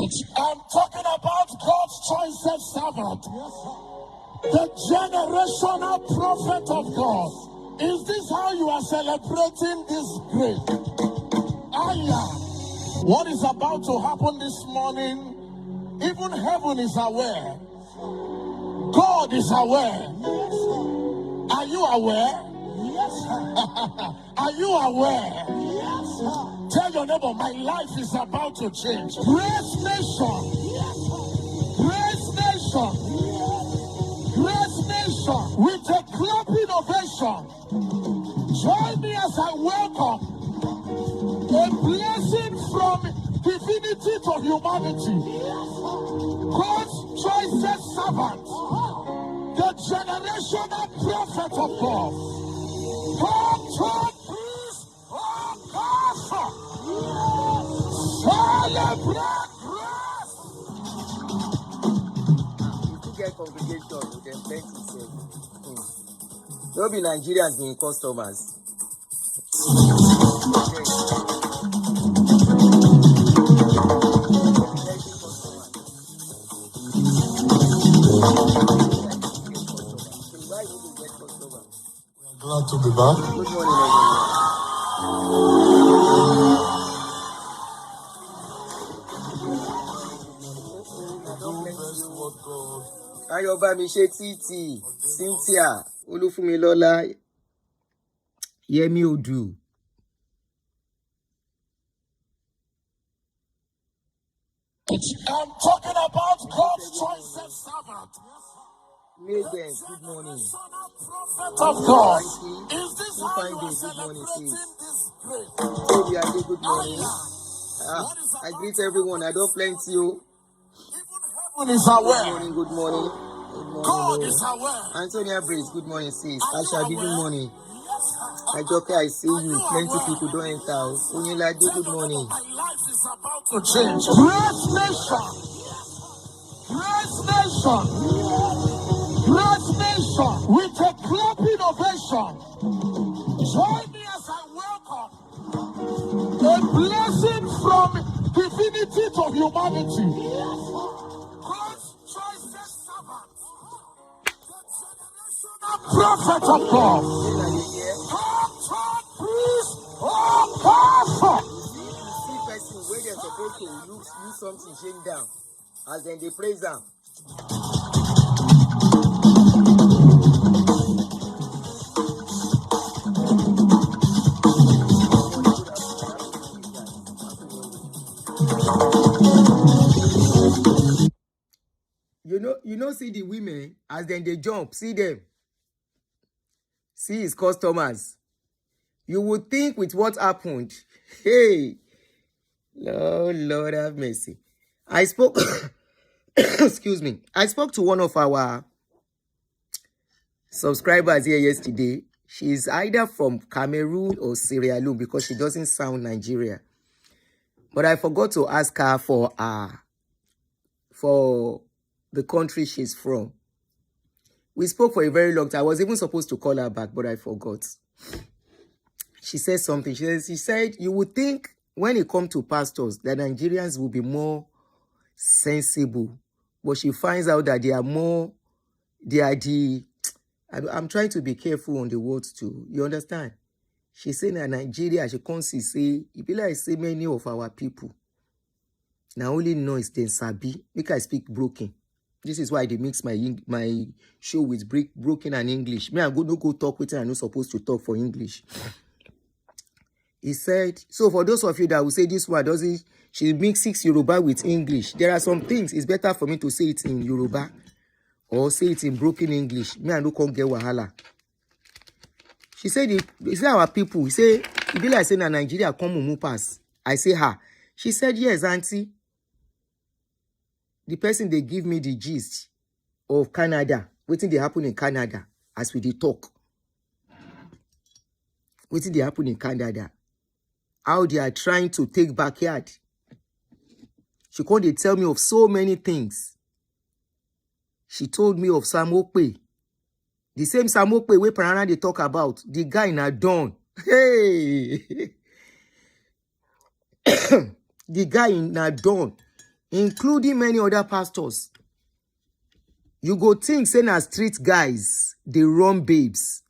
I'm talking about God's choicest servant, the generational prophet of God. Is this how you are celebrating this grace? What is about to happen this morning, even heaven is aware. God is aware. Are you aware? Yes, sir. Are you aware? Yes, sir. Tell your neighbor, my life is about to change. Grace Nation. Yes, sir. Grace Nation. Yes. Grace Nation. With a clapping ovation. Join me as I welcome a blessing from divinity to humanity. Yes, God's choicest servant. The generational prophet of God. Okafor. Celebrate grace. If you get congregation, you can plenty save. Don't be Nigerians being customers. Glad to be back. Good morning, everyone. Ayọ̀bámi ṣe títì, Cynthia, Olúfúnmilọ́lá, Yẹmí Odù. I'm talking about God's choicest servant. Megan, good morning. Of God. Is this how you are celebrating this grace? Good morning. I greet everyone. I don't plenty you. Heaven is aware. Good morning, good morning. Good morning. God is aware. Antonia Brace, good morning, sis. Ashabi, good morning. Ajoke, I see you. Plenty people don't enter. Unilade, good morning. My life is about to change. Grace Nation. Grace Nation. Grace Nation. With a clapping ovation. Join me as I welcome a blessing from divinity to humanity. God's choicest servant. The generational prophet of God. See person where they're supposed to use something shake down as then they praise them. You know, see the women as then they jump, see them. See his customers. You would think with what happened, hey, Lord have mercy. I spoke, excuse me. I spoke to one of our subscribers here yesterday. She's either from Cameroon or Sierra Leone because she doesn't sound Nigeria. But I forgot to ask her for the country she's from. We spoke for a very long time. I was even supposed to call her back, but I forgot. She said something. She said, you would think when it comes to pastors, that Nigerians will be more sensible. But she finds out that I'm trying to be careful on the words too. You understand? She said that Nigeria, she can't say, it be like say many of our people. Now only noise then sabi. Make I speak broken. This is why they mix my show with broken and English. Me, I go talk with her. I'm not supposed to talk for English. He said, so for those of you that will say this word doesn't, she mixes Yoruba with English. There are some things, it's better for me to say it in Yoruba or say it in broken English. Me, I no can't get wahala. She said, he said our people, he said, it be like saying Nigeria come mumu pass. I say her. She said, yes, auntie. The person they give me the gist of Canada. Waiting they happen in Canada as we dey talk. Waiting they happen in Canada. How they are trying to take backyard. She called they tell me of so many things. She told me of Samope. The same Samope where Parana they talk about. The guy in a dawn. Hey! The guy in a dawn. including many other pastors. You go think say na street guys they run babes.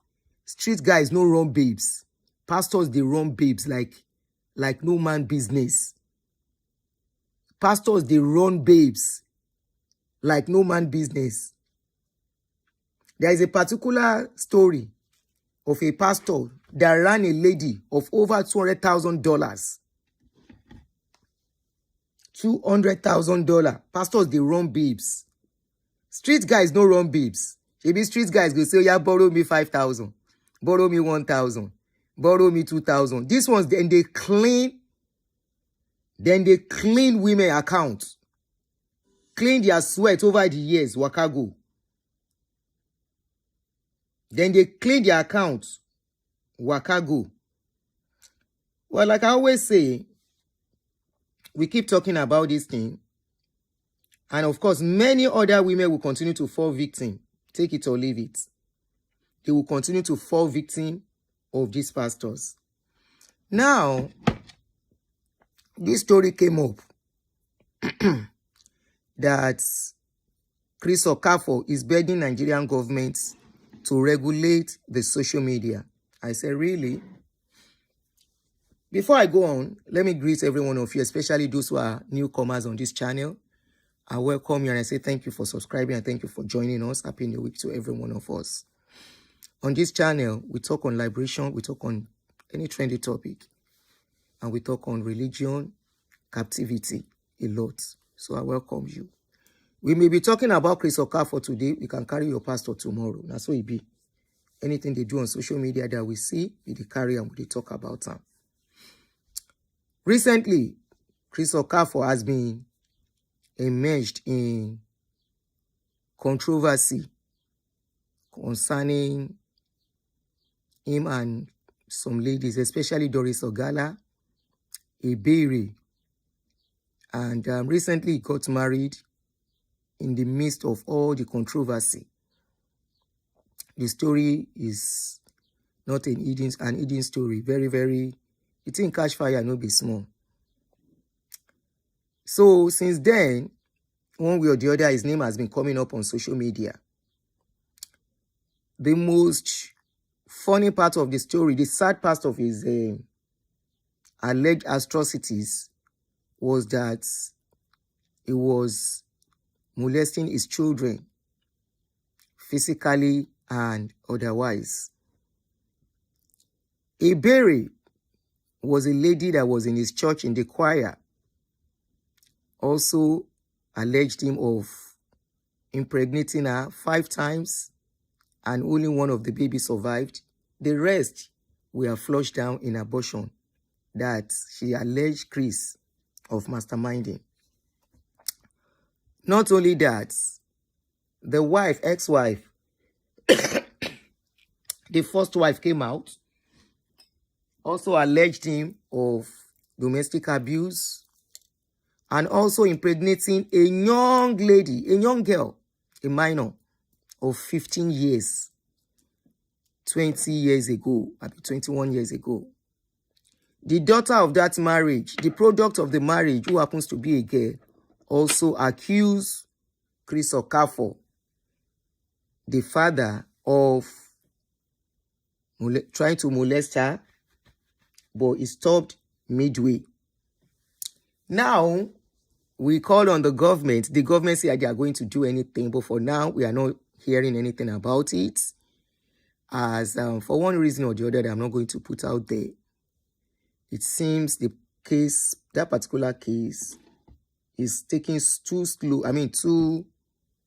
Street guys no run babes. Pastors they run babes like no man business. Pastors they run babes like no man business. There is a particular story of a pastor that ran a lady of over $200,000. $200,000. Pastors they run babes. Street guys no run babes. Maybe street guys go say, yeah, borrow me 5,000, borrow me 1,000, borrow me 2,000. This ones then they clean women accounts, clean their sweat over the years, waka go. Then they clean their accounts, waka go. Well, like I always say, we keep talking about this thing. And of course, many other women will continue to fall victim. Take it or leave it. They will continue to fall victim of these pastors. Now, this story came up that Chris Okafor is begging Nigerian government to regulate the social media. I said, really? Before I go on, let me greet every one of you, especially those who are newcomers on this channel. I welcome you and I say thank you for subscribing and thank you for joining us. Happy New Week to every one of us. On this channel, we talk on liberation, we talk on any trendy topic, and we talk on religion, captivity, a lot. So I welcome you. We may be talking about Chris Okafor today. We can carry your pastor tomorrow. That's what it be. Anything they do on social media that we see, we carry and we talk about them. Recently, Chris Okafor has been immersed in controversy concerning him and some ladies, especially Doris Ogala, Iberi, and recently he got married in the midst of all the controversy. The story is not an Eden story. Very, very, it didn't catch fire, no be small. So since then, one way or the other, his name has been coming up on social media. The most funny part of the story, the sad part of his alleged atrocities was that he was molesting his children physically and otherwise. Iberi was a lady that was in his church in the choir. Also alleged him of impregnating her 5 times and only one of the babies survived. The rest were flushed down in abortion that she alleged Chris of masterminding. Not only that, the wife, ex-wife, the first wife came out, also alleged him of domestic abuse and also impregnating a young lady, a young girl, a minor of 15 years, 20 years ago, maybe 21 years ago. The daughter of that marriage, the product of the marriage, who happens to be a girl, also accused Chris Okafor, the father, of trying to molest her, but he stopped midway. Now, we call on the government. The government said they are going to do anything, but for now, we are not hearing anything about it. As for one reason or the other that I'm not going to put out there, it seems the case, that particular case, is taking too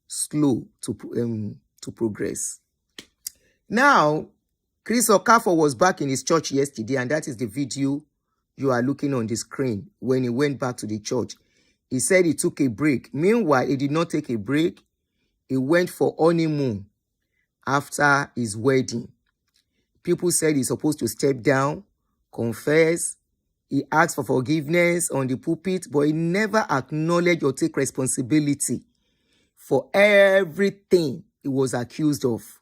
slow to progress. Now, Chris Okafor was back in his church yesterday, and that is the video you are looking on the screen when he went back to the church. He said he took a break. Meanwhile, he did not take a break. He went for honeymoon after his wedding. People said he's supposed to step down, confess. He asked for forgiveness on the pulpit, but he never acknowledged or take responsibility for everything he was accused of.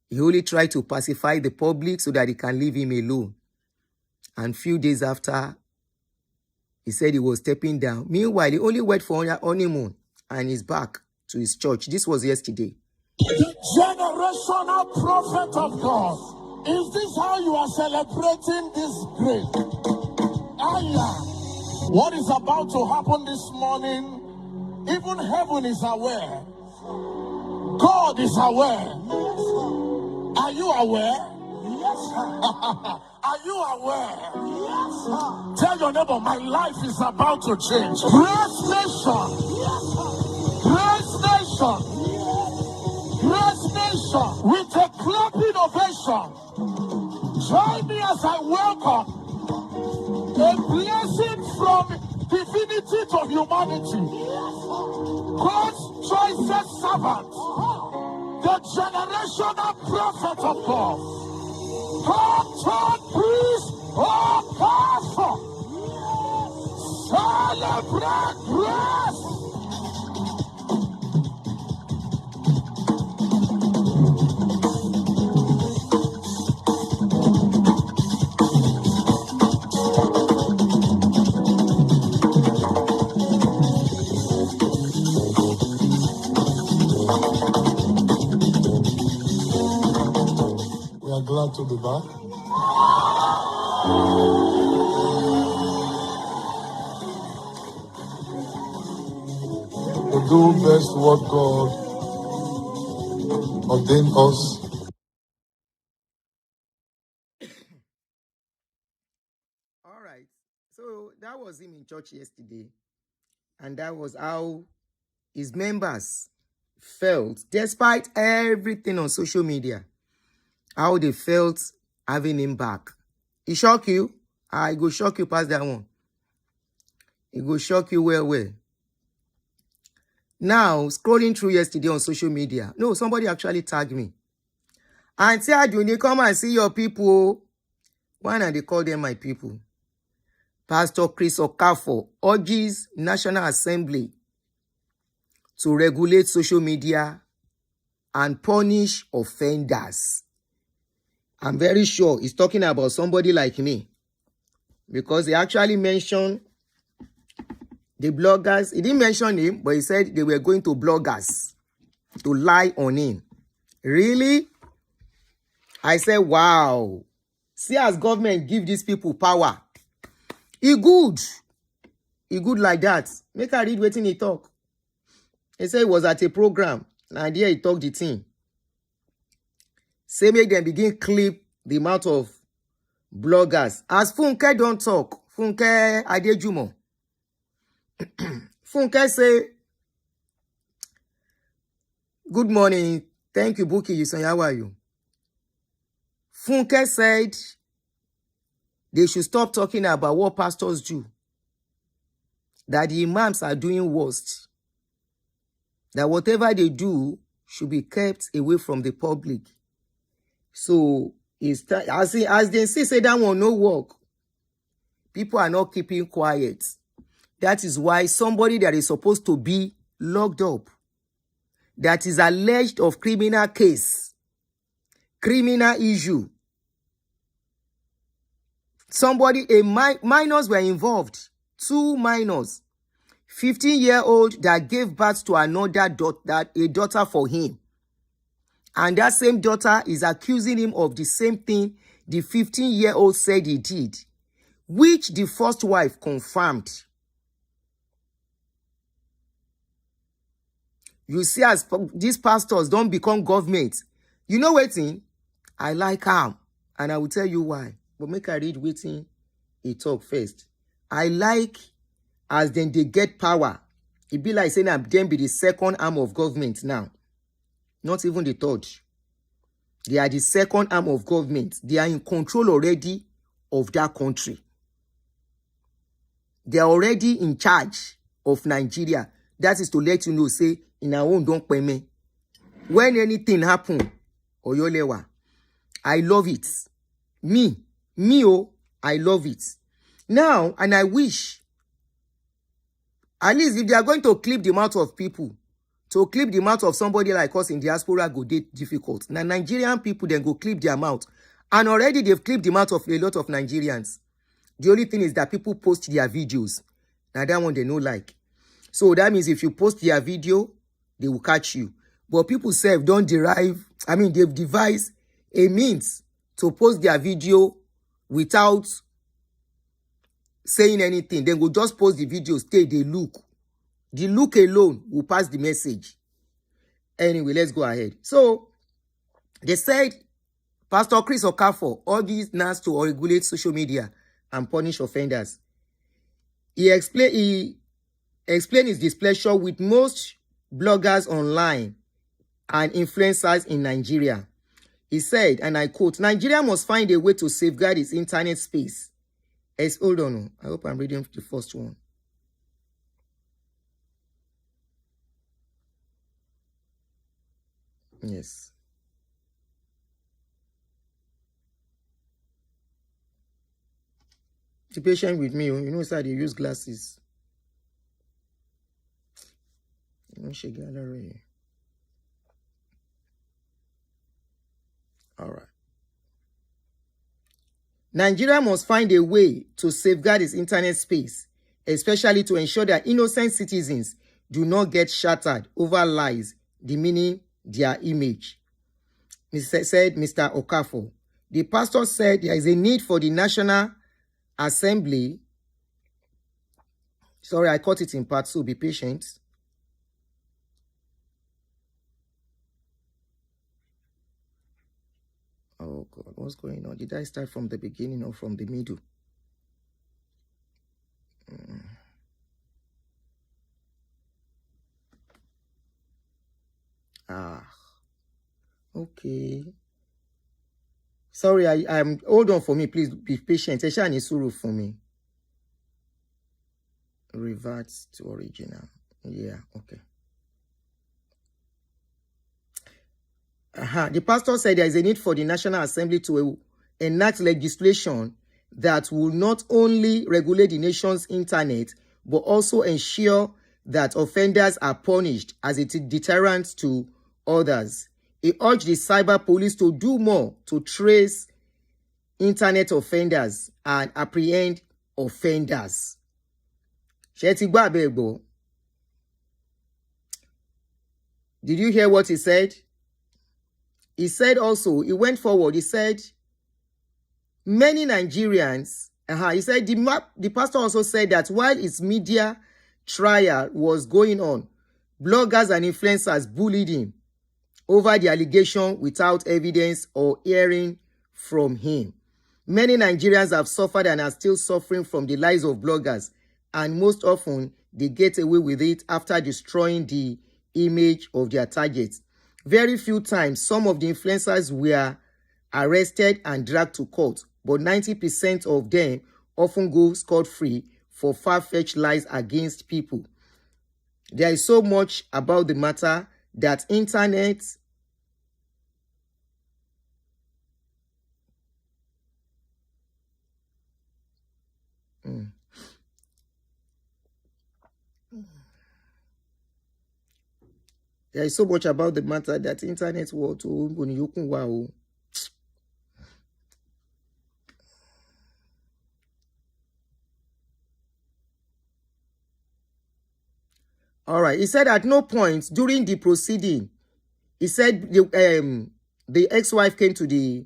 He only tried to pacify the public so that he can leave him alone. And few days after, He said he was stepping down. Meanwhile, he only went for honeymoon and he's back to his church. This was yesterday. The generational prophet of God. Is this how you are celebrating this grace? What is about to happen this morning, even heaven is aware. God is aware. Are you aware? Yes, sir. Are you aware? Yes, sir. Tell your neighbor, my life is about to change. Grace Nation. Yes, sir. Grace Nation. Grace Nation. With a clapping ovation. Join me as I welcome a blessing from divinity to humanity. God's choicest servant. The generational prophet of God. Come, priest, Okafor. Celebrate grace. We are glad to be back. We do best what God ordained us. All right. So that was him in church yesterday. And that was how his members felt, despite everything on social media, how they felt having him back. He shock you? I go shock you past that one. It go shock you well. Now, scrolling through yesterday on social media, no, somebody actually tagged me. Auntie Aduni, come and see your people. Why not they call them my people? Pastor Chris Okafor urges National Assembly to regulate social media and punish offenders. I'm very sure he's talking about somebody like me, because he actually mentioned the bloggers. He didn't mention him, but he said they were going to bloggers to lie on him. Really? I said, wow. See, as government give these people power. He good like that. Make her read wetin he talk. He said he was at a program. And there he talked the thing. Say make them begin clip the mouth of bloggers. As Funke don't talk, Funke Adejumo. Funke say, good morning. Thank you, Buki. You say, how are you? Funke said they should stop talking about what pastors do. That the imams are doing worst. That whatever they do should be kept away from the public. So, as they say that one no work. People are not keeping quiet. That is why somebody that is supposed to be locked up, that is alleged of criminal case, criminal issue, somebody, minors were involved, 2 minors, 15-year-old that gave birth to another daughter for him. And that same daughter is accusing him of the same thing the 15-year-old said he did, which the first wife confirmed. You see, as these pastors don't become government, you know wetin? I like him, and I will tell you why. But make I read wetin he talk first. I like as then they get power. It be like saying that them be the second arm of government now. Not even the third. They are the second arm of government. They are in control already of that country. They are already in charge of Nigeria. That is to let you know, say, in our own don't pay me. When anything happen, Oyolewa, I love it. Me, I love it. Now, and I wish, at least if they are going to clip the mouth of people, to clip the mouth of somebody like us in diaspora go date difficult. Now, Nigerian people then go clip their mouth. And already they've clipped the mouth of a lot of Nigerians. The only thing is that people post their videos. Now that one they no like. So that means if you post their video, they will catch you. But people say don't derive, they've devised a means to post their video without saying anything. Then go just post the video, stay, they look. The look alone will pass the message. Anyway, let's go ahead. So they said Pastor Chris Okafor urges NAS to regulate social media and punish offenders. He explained his displeasure with most bloggers online and influencers in Nigeria. He said, and I quote, Nigeria must find a way to safeguard its internet space. Hold on. I hope I'm reading the first one. Yes. Be patient with me. You know, sir, they use glasses. All right. Nigeria must find a way to safeguard its internet space, especially to ensure that innocent citizens do not get shattered over lies demeaning their image, said Mr. Okafor. The pastor said there is a need for the National Assembly. Sorry, I caught it in part, so be patient. Oh God, what's going on? Did I start from the beginning or from the middle? Okay. Sorry, I'm hold on for me, please be patient. Esha ni suru for me. Revert to original. Yeah, okay. The pastor said there is a need for the National Assembly to enact legislation that will not only regulate the nation's internet, but also ensure that offenders are punished as a deterrent to others. He urged the cyber police to do more to trace internet offenders and apprehend offenders. Did you hear what he said? He said also, he went forward, he said, many Nigerians, he said, the pastor also said that while his media trial was going on, bloggers and influencers bullied him over the allegation without evidence or hearing from him. Many Nigerians have suffered and are still suffering from the lies of bloggers, and most often they get away with it after destroying the image of their targets. Very few times, some of the influencers were arrested and dragged to court, but 90% of them often go scot-free for far-fetched lies against people. There is so much about the matter that internet There is so much about the matter that internet world to wow. All right. He said at no point during the proceeding, he said the ex-wife came to the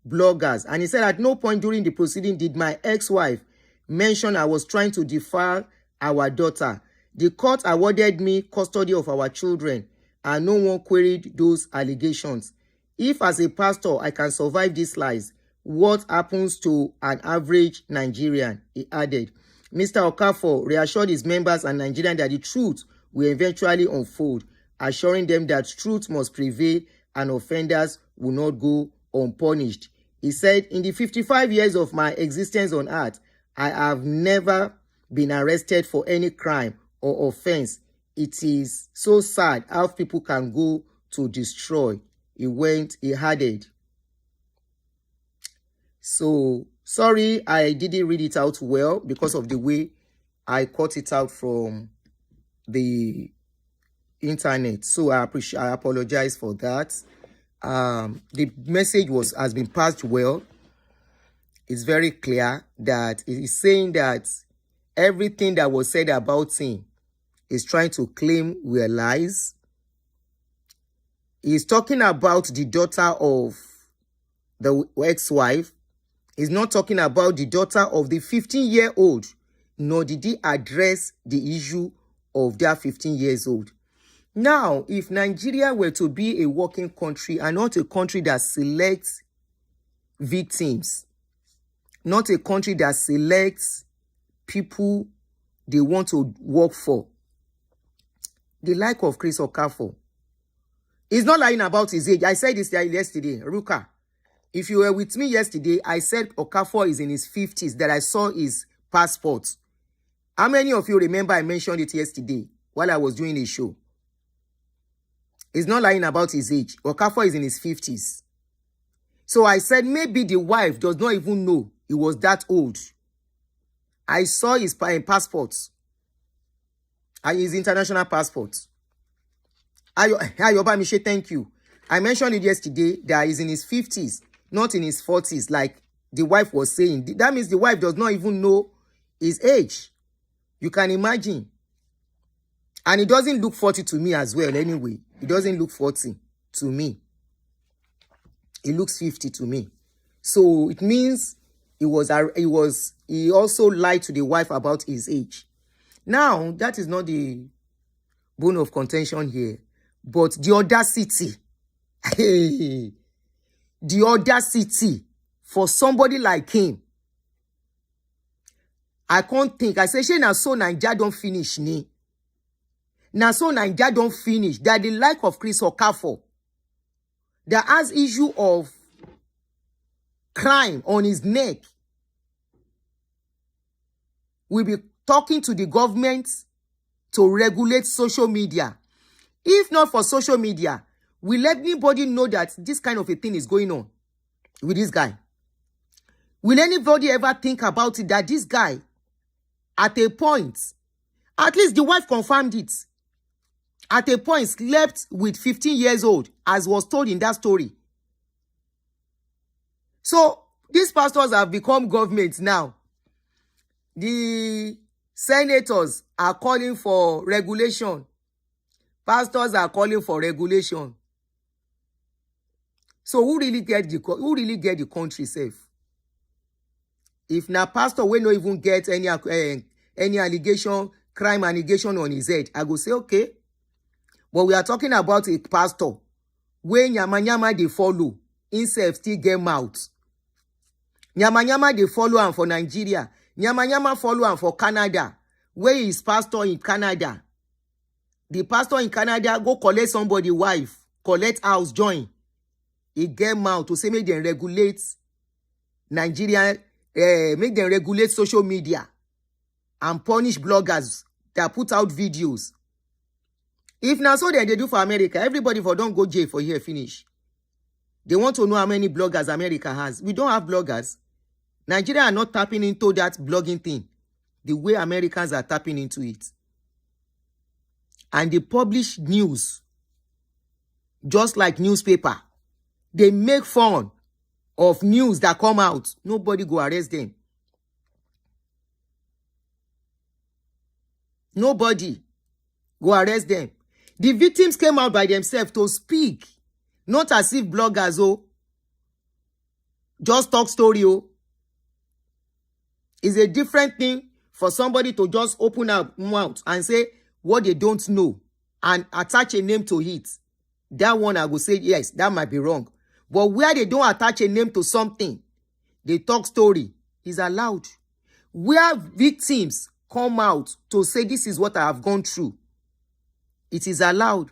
bloggers, and he said at no point during the proceeding did my ex-wife mention I was trying to defile our daughter. The court awarded me custody of our children, and no one queried those allegations. If as a pastor I can survive these lies, what happens to an average Nigerian? He added. Mr. Okafor reassured his members and Nigerians that the truth will eventually unfold, assuring them that truth must prevail and offenders will not go unpunished. He said, in the 55 years of my existence on earth, I have never been arrested for any crime or offense. It is so sad how people can go to destroy. He added. So, sorry, I didn't read it out well because of the way I cut it out from the internet. So I apologize for that. The message has been passed well. It's very clear that it is saying that everything that was said about him is trying to claim were lies. He's talking about the daughter of the ex-wife. He's not talking about the daughter of the 15-year-old, nor did he address the issue of that 15 years old. Now, if Nigeria were to be a working country and not a country that selects victims, not a country that selects people they want to work for, the like of Chris Okafor, he's not lying about his age. I said this yesterday, Ruka. If you were with me yesterday, I said Okafor is in his 50s, that I saw his passport. How many of you remember I mentioned it yesterday while I was doing a show? He's not lying about his age. Okafor is in his 50s. So I said maybe the wife does not even know he was that old. I saw his passport. His international passport. Ayoba Mishe, thank you. I mentioned it yesterday that he's in his 50s, not in his 40s, like the wife was saying. That means the wife does not even know his age. You can imagine. And he doesn't look 40 to me as well anyway. He doesn't look 40 to me. He looks 50 to me. So it means he also lied to the wife about his age. Now, that is not the bone of contention here. But the audacity, the audacity for somebody like him. I can't think. I say, na so Naija don't finish ni. Na so Naija don't finish. That the like of Chris Okafor, that has issue of crime on his neck, will be talking to the government to regulate social media. If not for social media, will anybody know that this kind of a thing is going on with this guy? Will anybody ever think about it, that this guy, at a point, at least the wife confirmed it, at a point slept with 15 years old, as was told in that story. So, these pastors have become government now. The senators are calling for regulation. Pastors are calling for regulation. So who really get the country safe? If na pastor we no even get any allegation, crime allegation on his head, I go say okay. But we are talking about a pastor when nyama they follow, himself still get mouth. Nyama they follow am for Nigeria. Nyama follow am for Canada. Where is pastor in Canada? The pastor in Canada go collect somebody wife, collect house, join. He get mouth to say make them regulate Nigeria, make them regulate social media and punish bloggers that put out videos. If now so then they do for America, everybody for don't go jail for here finish. They want to know how many bloggers America has. We don't have bloggers. Nigeria are not tapping into that blogging thing the way Americans are tapping into it. And they publish news just like newspaper. They make fun of news that come out. Nobody go arrest them. Nobody go arrest them. The victims came out by themselves to speak. Not as if bloggers, just talk story, It's a different thing for somebody to just open up mouth and say what they don't know and attach a name to it. That one I will say, yes, that might be wrong. But where they don't attach a name to something, they talk story, is allowed. Where victims come out to say this is what I have gone through, it is allowed.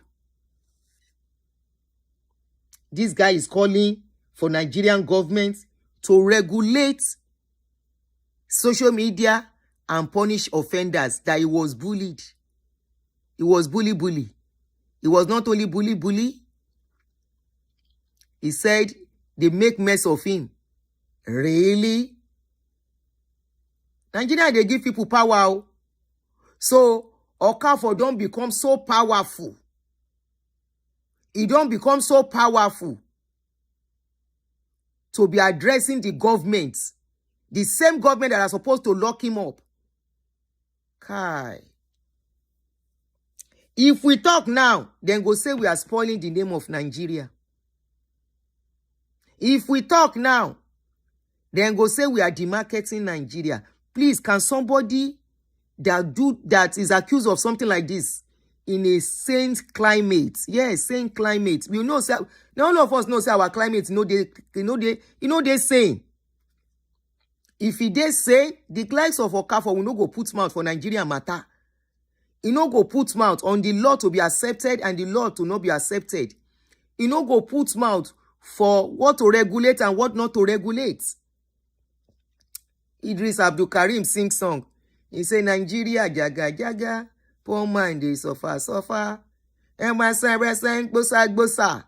This guy is calling for Nigerian government to regulate social media and punish offenders that he was bullied. He was bully. He was not only bully. He said they make mess of him. Really? Nigeria, they give people power. So, Okafor don't become so powerful. He don't become so powerful to be addressing the government. The same government that are supposed to lock him up. Kai. If we talk now, then go say we are spoiling the name of Nigeria. If we talk now, then go say we are demarketing Nigeria. Please, can somebody that is accused of something like this in a sane climate? Yes, sane climate. We know, say, none of us know say our climate, they saying. If he dey say, the likes of Okafor will not go put mouth for Nigeria matter. He no go put mouth on the law to be accepted and the law to not be accepted. He no go put mouth for what to regulate and what not to regulate. Idris Abdul Karim sing song. He say, Nigeria jaga jaga, poor man dey suffer suffer. Emerson gbosa gbosa.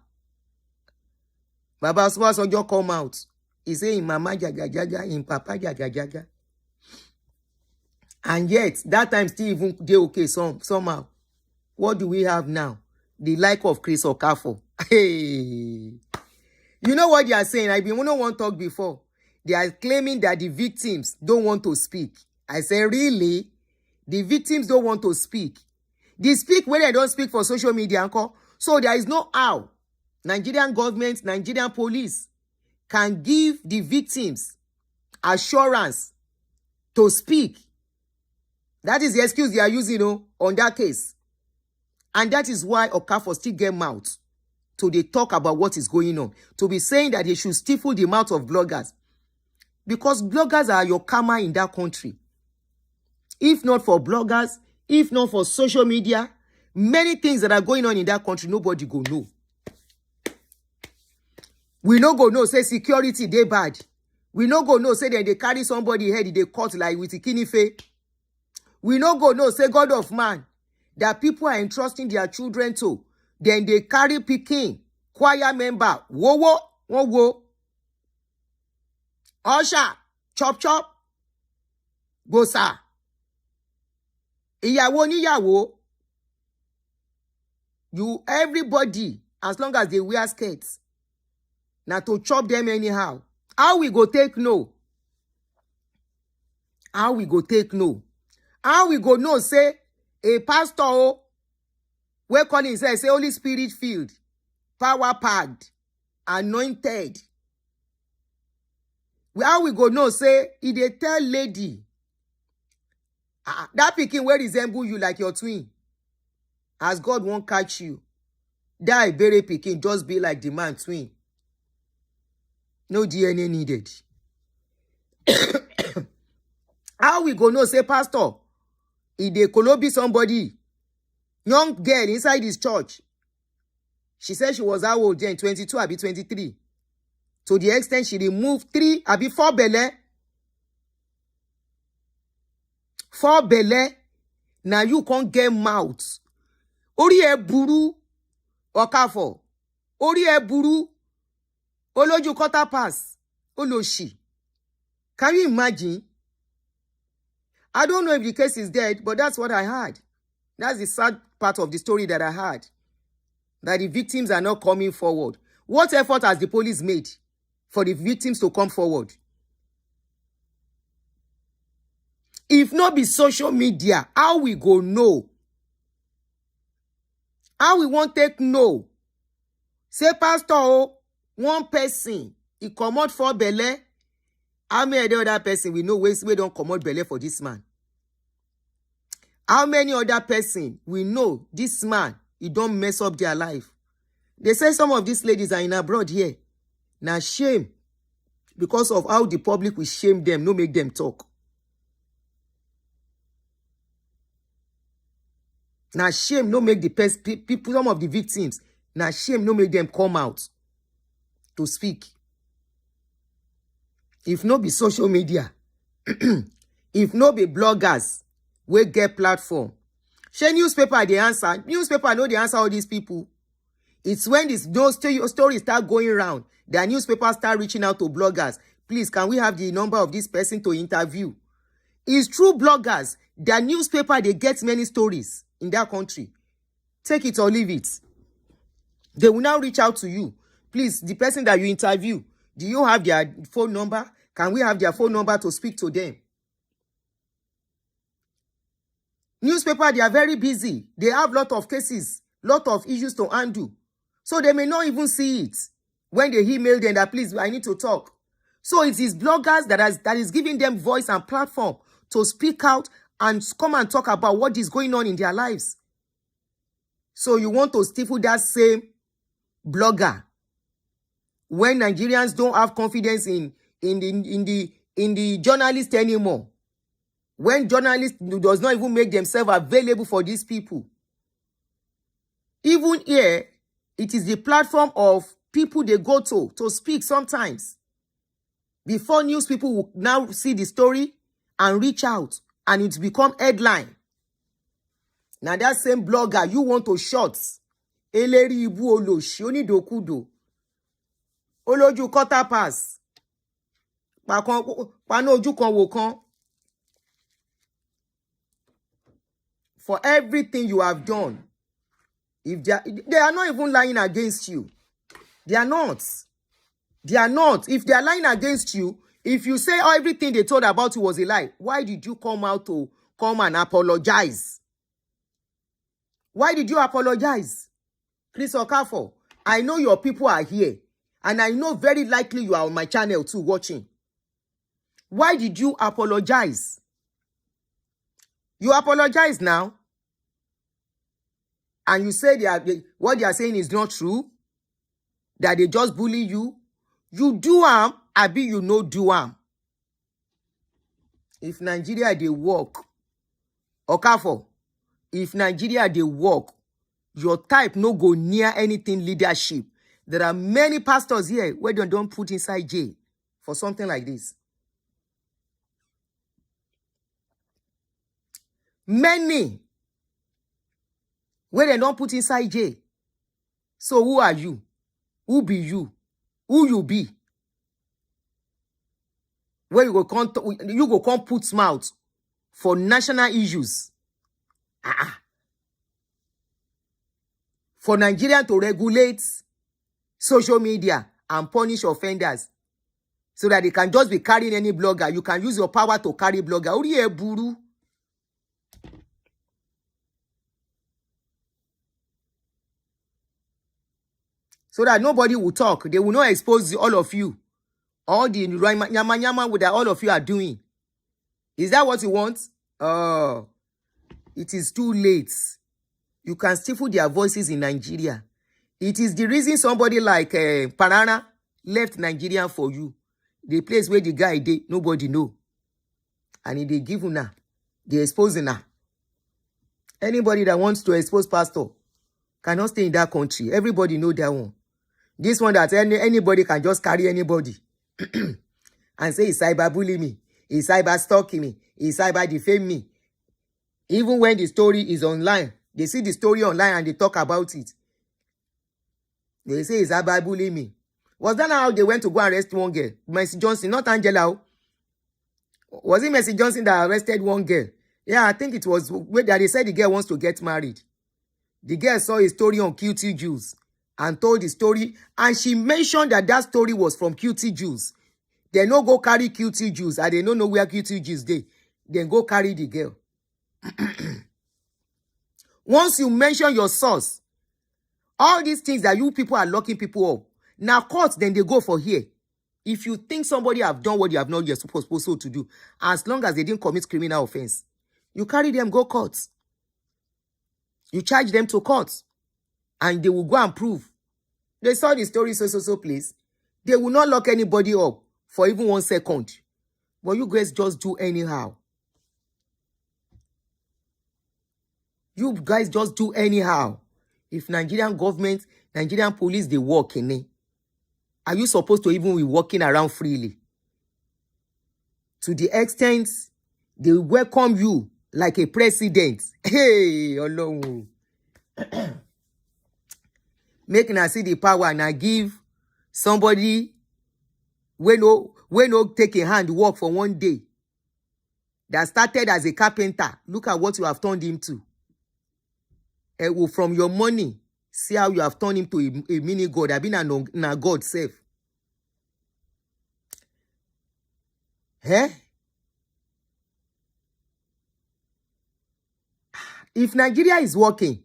Baba Osunbasanjo come out. He say, in mama jaga jaga, in papa jaga jaga. And yet, that time still even dey okay somehow. What do we have now? The like of Chris Okafor. Hey. You know what they are saying? I've been one talk before. They are claiming that the victims don't want to speak. I say, really? The victims don't want to speak. They speak when they don't speak for social media. So there is no how Nigerian government, Nigerian police can give the victims assurance to speak. That is the excuse they are using on that case. And that is why Okafor still get mouth to they talk about what is going on. To be saying that they should stifle the mouth of bloggers. Because bloggers are your karma in that country. If not for bloggers, if not for social media, many things that are going on in that country, nobody go know. We no go know, say security, they bad. We no go know, say that they carry somebody head, they cut like with a kidney fake. We no go know, say God of man, that people are entrusting their children to. Then they carry picking, choir member, wo. Usher, chop, gosa. Ìyàwó níyàwó. You, everybody, as long as they wear skirts, now to chop them anyhow. How we go take no? How we go take no? How we go know, say, a pastor, where calling say Holy Spirit filled, power packed, anointed. How we go know, say, if they tell lady, that pikin will resemble you like your twin, as God won't catch you. That bury pikin just be like the man twin. No DNA needed. How we go know, say, pastor, if they Kolobi somebody, young girl inside his church, she said she was how old then, 22, abi 23. To the extent she removed 3, abi 4 belle. 4 belle. Now you can't get mouth. Ori e buru, Okafor. Ori e buru, Oloju quarter pass, Oloshi. Can you imagine? I don't know if the case is dead, but that's what I heard. That's the sad part of the story that I heard. That the victims are not coming forward. What effort has the police made for the victims to come forward? If not be social media, how we go know? How we won't take no? Say, pastor, one person, he come out for belle. How many other person we know we don't come out belle for this man? How many other person we know this man, he don't mess up their life? They say some of these ladies are in abroad here. Now shame. Because of how the public will shame them, no make them talk. Now shame, no make the people, some of the victims, now shame, no make them come out to speak. If no be social media, if no be bloggers, we get platform. Share newspaper, the answer. Newspaper know the answer all these people. It's when those stories start going around, the newspapers start reaching out to bloggers. Please, can we have the number of this person to interview? It's true bloggers. The newspaper, they get many stories in that country. Take it or leave it. They will now reach out to you. Please, the person that you interview, do you have their phone number? Can we have their phone number to speak to them? Newspaper, they are very busy. They have lot of cases, lot of issues to undo. So they may not even see it when they email them that, please, I need to talk. So it is bloggers that is giving them voice and platform to speak out and come and talk about what is going on in their lives. So you want to stifle that same blogger when Nigerians don't have confidence in the journalist anymore. When journalists does not even make themselves available for these people. Even here, it is the platform of people they go to speak sometimes. Before news people will now see the story and reach out and it become headline. Now that same blogger, you want to short. Eleri ibu oloshi onidokudo. Oloju quarter pass. Panoju kan wo kan. For everything you have done, if they are not even lying against you. They are not. They are not. If they are lying against you, if you say everything they told about you was a lie, why did you come out to come and apologize? Why did you apologize? Chris Okafor, I know your people are here, and I know very likely you are on my channel too watching. Why did you apologize? You apologize now, and you say what they are saying is not true, that they just bully you. You do am, abi you no do am. If Nigeria they work, Okafor, if Nigeria they work, your type no go near anything leadership. There are many pastors here where they don't put inside jail for something like this. Many where they don't put inside jail. So who are you? Who be you? Who you be? Where you go come put mouth for national issues. For Nigeria to regulate social media and punish offenders so that they can just be carrying any blogger. You can use your power to carry blogger. Uriye buru. So that nobody will talk. They will not expose all of you. All the nyama that all of you are doing. Is that what you want? It is too late. You can stifle their voices in Nigeria. It is the reason somebody like Parana left Nigeria for you. The place where the guy did, nobody know. And they give now. They expose now. Anybody that wants to expose pastor cannot stay in that country. Everybody know that one. This one that anybody can just carry anybody and say he's cyberbullying me, he's cyber stalking me, he's cyber defaming me. Even when the story is online, they see the story online and they talk about it. They say he's cyberbullying me. Was that how they went to go arrest one girl? Mercy Johnson, not Angela. Was it Mercy Johnson that arrested one girl? Yeah, I think it was where they said the girl wants to get married. The girl saw a story on QT Juice and told the story, and she mentioned that story was from QT Juice. They no go carry QT Juice, and they don't know where QT Juice dey. Then go carry the girl. Once you mention your source, all these things that you people are locking people up, now court, then they go for here. If you think somebody have done what you have not yet supposed to do, as long as they didn't commit criminal offense, you carry them, go court. You charge them to court. And they will go and prove. They saw the story so place. They will not lock anybody up for even 1 second. But you guys just do anyhow. You guys just do anyhow. If Nigerian government, Nigerian police, they work in it. Are you supposed to even be walking around freely? To the extent they welcome you like a president. Hey, alone. Make na see the power and I give somebody when no take a hand work for 1 day. That started as a carpenter. Look at what you have turned him to. From your money, see how you have turned him to a mini god. I've been a god self. Eh? If Nigeria is working,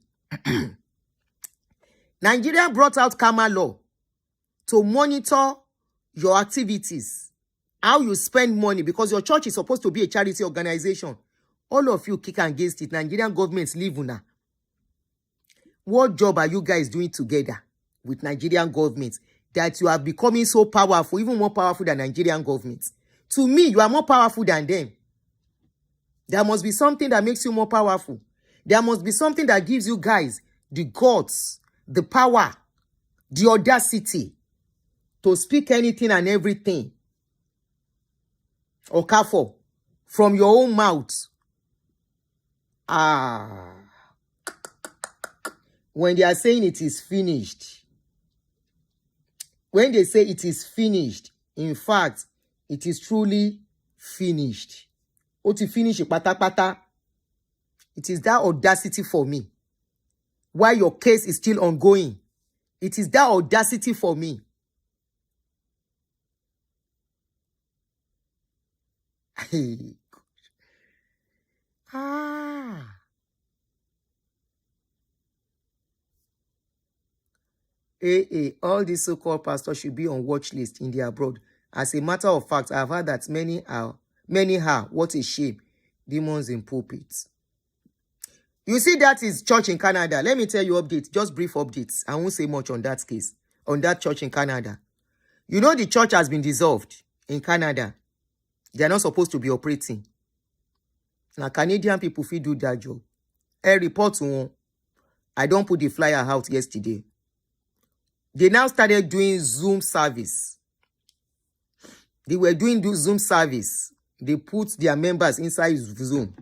Nigeria brought out Kama law to monitor your activities, how you spend money, because your church is supposed to be a charity organization. All of you kick against it. Nigerian government leave una. What job are you guys doing together with Nigerian government that you are becoming so powerful, even more powerful than Nigerian government? To me, you are more powerful than them. There must be something that makes you more powerful. There must be something that gives you guys the guts, the power, the audacity to speak anything and everything. Okafor, from your own mouth. When they are saying it is finished, when they say it is finished, in fact, it is truly finished. Oti finish pata. It is that audacity for me. Why your case is still ongoing. It is that audacity for me. All these so-called pastors should be on watch list in the abroad. As a matter of fact, I've heard that many are. What a shame. Demons in pulpits. You see, that is church in Canada. Let me tell you updates, just brief updates. I won't say much on that case, on that church in Canada. You know the church has been dissolved in Canada. They are not supposed to be operating. Now, Canadian people feel do that job. A report to one. I don't put the flyer out yesterday. They now started doing Zoom service. They were doing Zoom service. They put their members inside Zoom.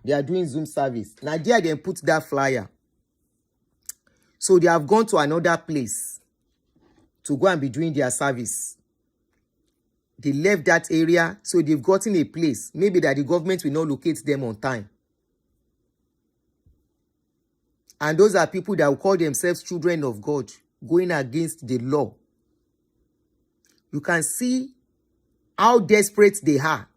They are doing Zoom service. Nigeria then put that flyer. So they have gone to another place to go and be doing their service. They left that area, so they've gotten a place. Maybe that the government will not locate them on time. And those are people that will call themselves children of God, going against the law. You can see how desperate they are.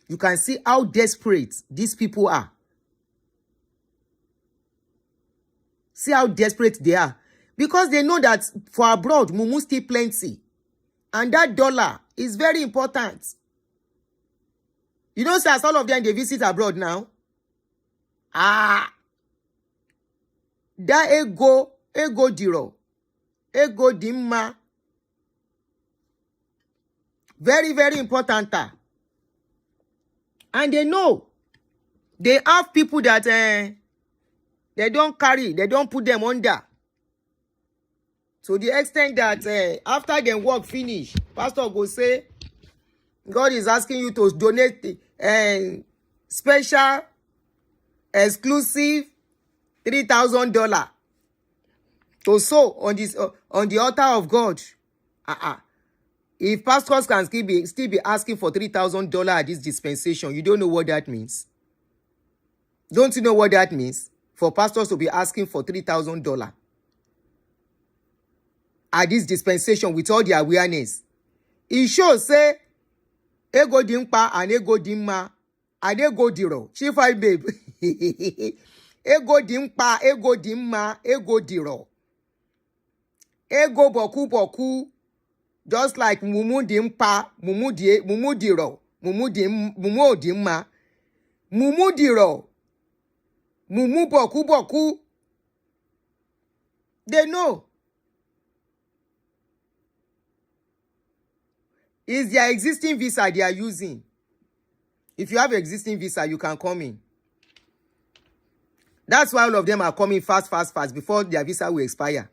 You can see how desperate these people are. See how desperate they are. Because they know that for abroad, mumu still plenty. And that dollar is very important. You know, as all of them, they visit abroad now. That ego diro. Ego dimma. Very, very important. And they know. They have people that they don't carry. They don't put them under. To the extent that after their work finish, pastor go say, God is asking you to donate special, exclusive $3,000 to sow on this on the altar of God. If pastors can still be asking for $3,000 at this dispensation, you don't know what that means. Don't you know what that means? For pastors to be asking for $3,000 at this dispensation with all the awareness. It shows say ego dimpa and ego dimma and ego diro. Chief I babe. Ego dimpa, ego dimma, ego diro. Ego boku. Just like mumu dimpa, mumu diro, mumu dimma, mumu diro, mumu boku. They know. It's their existing visa they are using. If you have existing visa, you can come in. That's why all of them are coming fast before their visa will expire.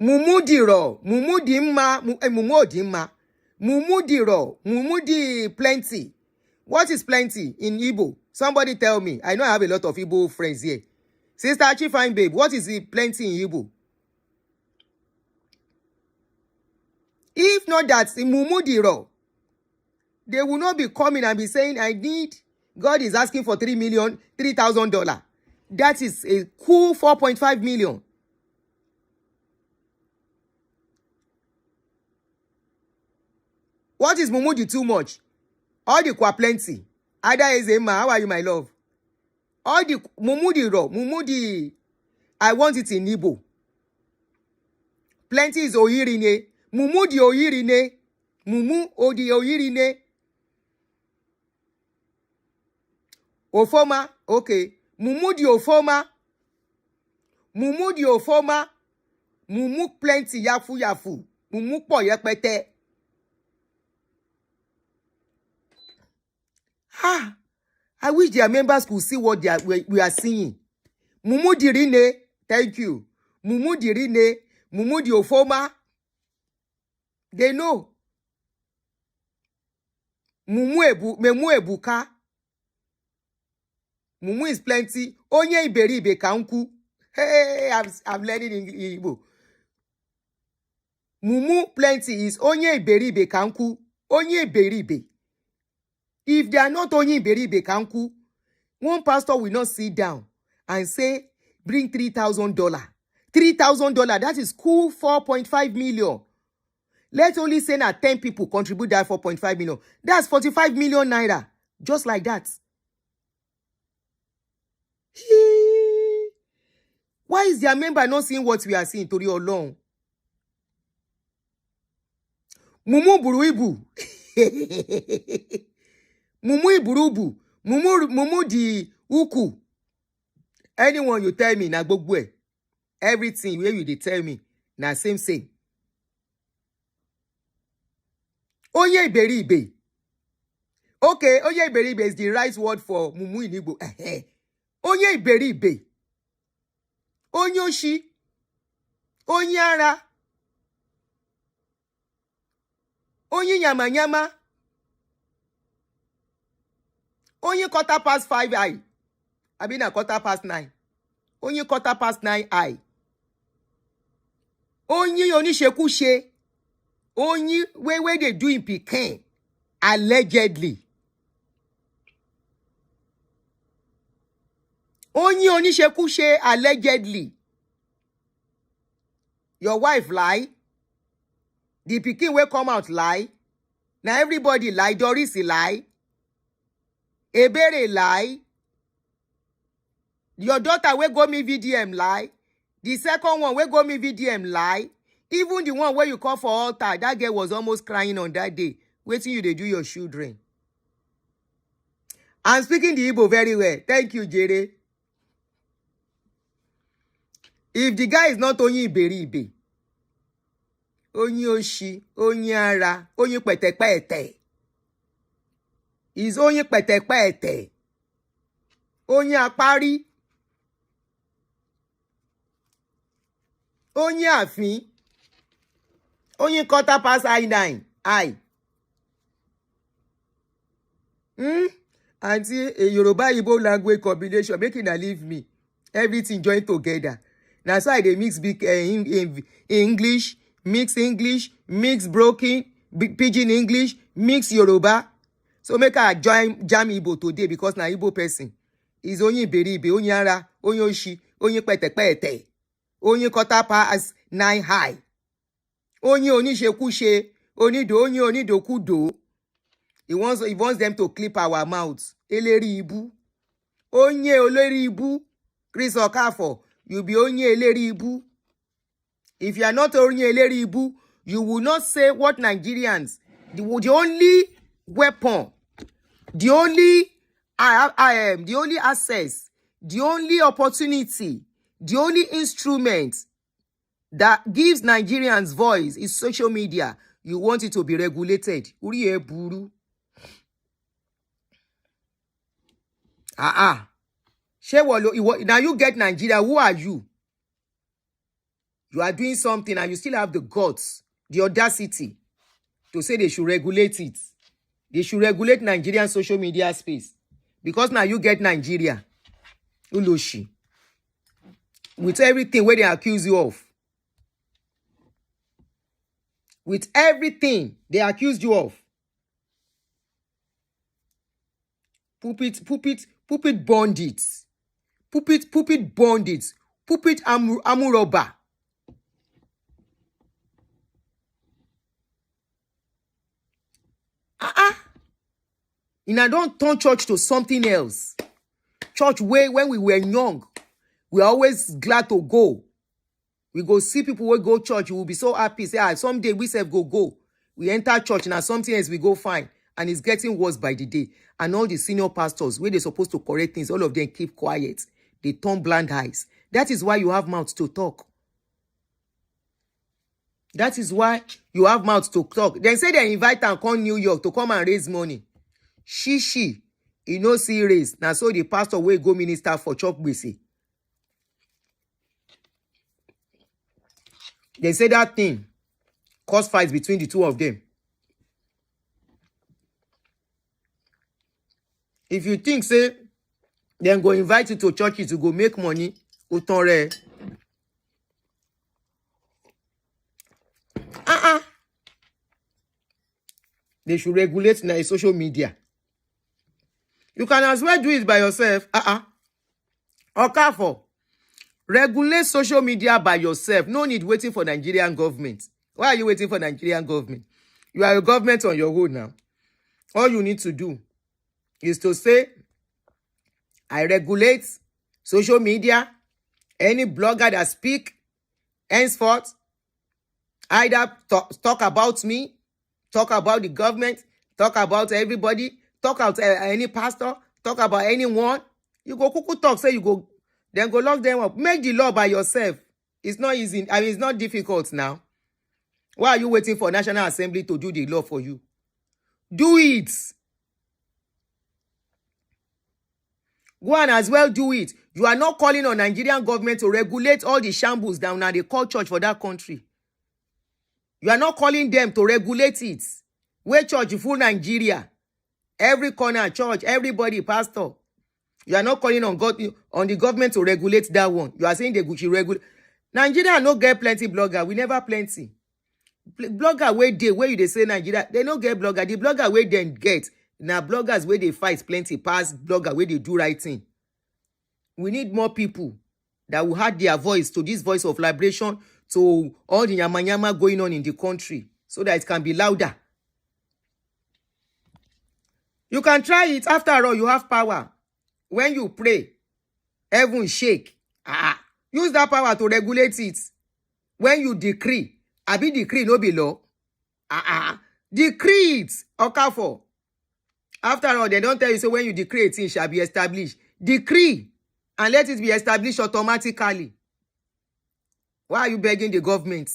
Mumu diro, mumu dimma, mumu dimma, mumu diro, mumu di plenty. What is plenty in Igbo? Somebody tell me. I know I have a lot of Igbo friends here. Sister Chifine babe, what is the plenty in Igbo? If not that, mumu diro, they will not be coming and be saying, I need, God is asking for $3,000. That is a cool 4.5 million. What is Mumudi too much? All the kwa plenty. Ada Ezema, how are you, my love? All the Mumudi raw. Mumudi, I want it in Igbo. Plenty is Oyirine. Mumudi Oyirine. Mumu Odi Oyirine. Ofoma, okay. Mumudi Ofoma. Mumudi Ofoma. Mumu plenty yafu yafu. Mumu po yepete. Ah, I wish their members could see what we are seeing. Mumu Dirine, thank you. Mumu Dirine, Mumu Diofoma. They know. Memu Ebuka. Mumu is plenty. Onye Iberibe Kanku. Hey, I'm learning Igbo. Mumu plenty is Onye Iberibe Kanku. Onye Iberibe. If they are not Onye Iberibe Kanku, one pastor will not sit down and say, bring $3,000. $3,000, that is cool 4.5 million. Let's only say that 10 people contribute that 4.5 million. That's 45 million naira. Just like that. Why is their member not seeing what we are seeing? Tori Olorun. Mumu Buruibu. Mumu Iburubu. Mumu di Uku. Anyone you tell me, na gbogbo. Everything where you dey tell me, na same. Onye Iberibe. Okay, Onye Iberibe is the right word for Mumu in Igbo. Onye Iberibe. Onyoshi. Onyara. Onye Nyama. Onye 5:15. I mean 9:15. Onye 9:15. Onye Onishekushe. Only where they do in Pekin, allegedly. Only Onishekushe, allegedly. Your wife lie. The Pekin will come out lie. Now everybody lie. Doris lie. Ebere lie. Your daughter will go me VDM lie. The second one will go me VDM lie. Even the one where you call for altar, that girl was almost crying on that day. Waiting you to do your children. I'm speaking the Igbo very well. Thank you, Jere. If the guy is not Onye Iberibe, Onye Oshi, Onye Ara, Onye Pete. Is Onye Pete. Onye Apari. Onye Afin. Only I9. Auntie, a Yoruba Igbo language combination making a leave me. Everything joined together. That's why they mix big English, mix broken, pidgin English, mix Yoruba. So make a jam Igbo today because na Igbo person. Is only Iberibe, only Ara, only Oshi, only Pete, only 9 high. Onye Onishekushe, only dokudo. He wants them to clip our mouths. Eleri Ibu. Onye Oleri Ibu. Chris Okafor, you be Onye Eleri Ibu. If you are not Onye Eleri Ibu, you will not say what Nigerians, the only weapon, the only access, the only opportunity, the only instrument that gives Nigerians voice is social media. You want it to be regulated. Uriye buru. Now you get Nigeria. Who are you? You are doing something and you still have the guts, the audacity to say they should regulate it. They should regulate Nigerian social media space. Because now you get Nigeria. Uloshi. With everything where they accuse you of. With everything they accused you of. Pulpit bandits. Pulpit bandits. Pulpit amuroba. I don't turn church to something else. Church way when we were young, we are always glad to go. We go see people who go church, we will be so happy. Say, someday we self go. We enter church, now something else we go find. And it's getting worse by the day. And all the senior pastors, where they're supposed to correct things, all of them keep quiet. They turn blind eyes. That is why you have mouth to talk. That is why you have mouth to talk. Then say they invite and come New York to come and raise money. She, he no see raise. Now so the pastor will go minister for chop gbese. They say that thing cause fights between the two of them. If you think, say, then go invite you to churches to go make money, utonre. They should regulate na social media. You can as well do it by yourself. Okafor, regulate social media by yourself. No need waiting for Nigerian government. Why are you waiting for Nigerian government? You are a government on your own now. All you need to do is to say, I regulate social media. Any blogger that speak, henceforth, either talk about me, talk about the government, talk about everybody, talk about any pastor, talk about anyone. You go cuckoo talk, say you go, then go lock them up. Make the law by yourself. It's not easy. I mean, it's not difficult now. Why are you waiting for National Assembly to do the law for you? Do it. Go and as well do it. You are not calling on Nigerian government to regulate all the shambles down now they call church for that country. You are not calling them to regulate it. Where church full Nigeria. Every corner church, everybody, pastor. You are not calling on the government to regulate that one. You are saying they should regulate. Nigeria no get plenty blogger. We never plenty. Blogger where you they say Nigeria, they no get blogger. The blogger where they get. Now bloggers where they fight plenty past blogger where they do right thing. We need more people that will add their voice to this voice of liberation to all the yama going on in the country so that it can be louder. You can try it. After all, you have power. When you pray, heaven shake. Use that power to regulate it. When you decree, decree no be law. Decree it. Okafor. After all, they don't tell you, so when you decree a thing shall be established. Decree and let it be established automatically. Why are you begging the government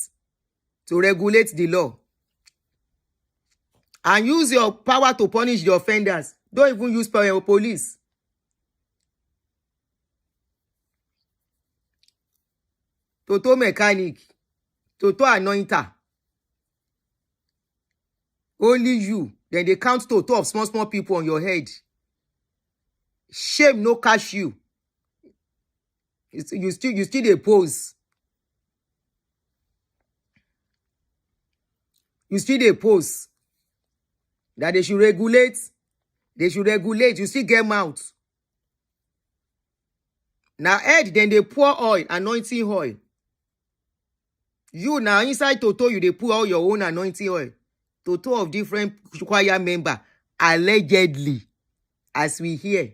to regulate the law? And use your power to punish the offenders. Don't even use police. Toto mechanic. Toto anointer. Only you. Then they count Toto of small people on your head. Shame no catch you. You still dey pose. You still dey pose. That they should regulate. They should regulate. You still get mouth. Now head, then they pour oil, anointing oil. You now inside Toto, you they pour all your own anointing oil. Toto of different choir member, allegedly, as we hear.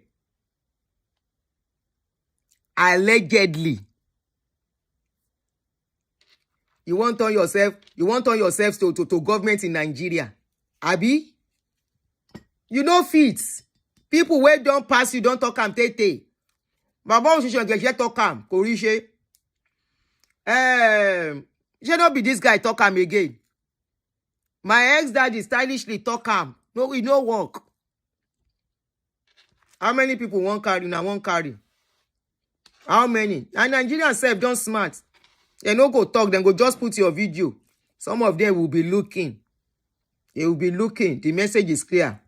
Allegedly. You want on yourself to government in Nigeria. Abi? You know fit. People where don't pass you, don't talk am tete. Baba Oshisho get talk am, korishe. Should not be this guy talk am again. My ex-daddy stylishly talk am. No, we no work. How many people won't carry? Now won't carry. How many? And Nigerians self don't smart. They no go talk, then go just put your video. Some of them will be looking. They will be looking. The message is clear.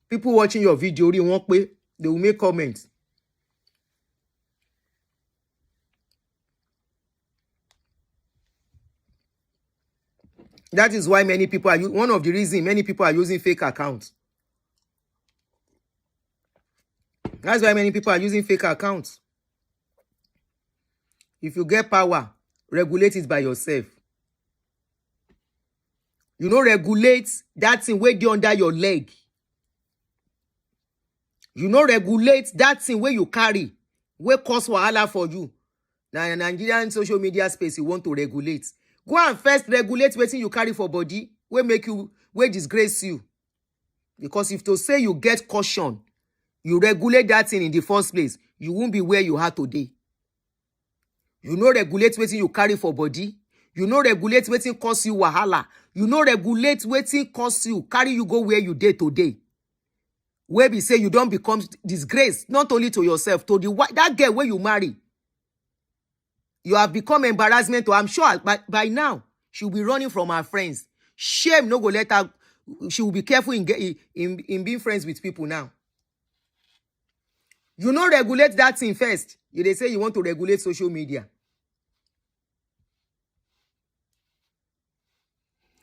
People watching your video, they will make comments. That is why many people are one of the reasons many people are using fake accounts. That's why many people are using fake accounts. If you get power, regulate it by yourself. You know, regulate that thing way under your leg. You no regulate that thing where you carry, where cause wahala for you. Now in Nigerian social media space, you want to regulate. Go and first regulate wetin you carry for body, where make you, where disgrace you. Because if to say you get caution, you regulate that thing in the first place, you won't be where you are today. You no regulate wetin you carry for body. You no regulate wetin cause you wahala. You no regulate wetin cause you, carry you go where you dey today. Where we say you don't become disgrace, not only to yourself, to the that girl where you marry. You have become embarrassment to, I'm sure by now, she'll be running from her friends. Shame no go let her, she will be careful in being friends with people now. You no regulate that thing first. They say you want to regulate social media.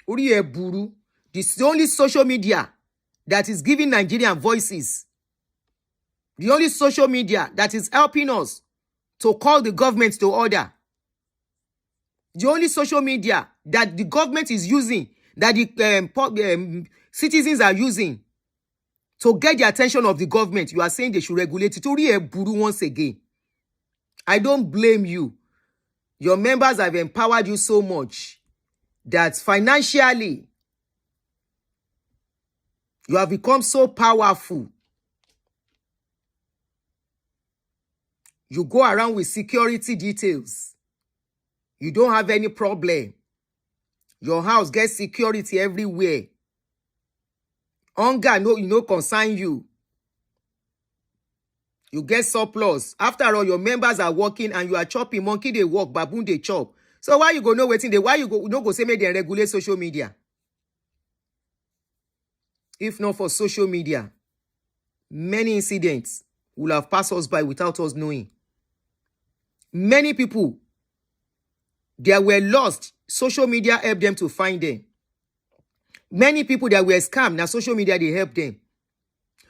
Uri Buru, this is the only social media that is giving Nigerian voices. The only social media that is helping us to call the government to order. The only social media that the government is using, that the citizens are using to get the attention of the government. You are saying they should regulate it. Uri Buru once again. I don't blame you. Your members have empowered you so much that financially, you have become so powerful. You go around with security details. You don't have any problem. Your house gets security everywhere. Hunger, no concern you. You get surplus. After all, your members are working and you are chopping. Monkey they work, baboon they chop. So why you go know waiting? Why you go say make they regulate social media? If not for social media, many incidents will have passed us by without us knowing. Many people, they were lost. Social media helped them to find them. Many people that were scammed, now social media, they help them.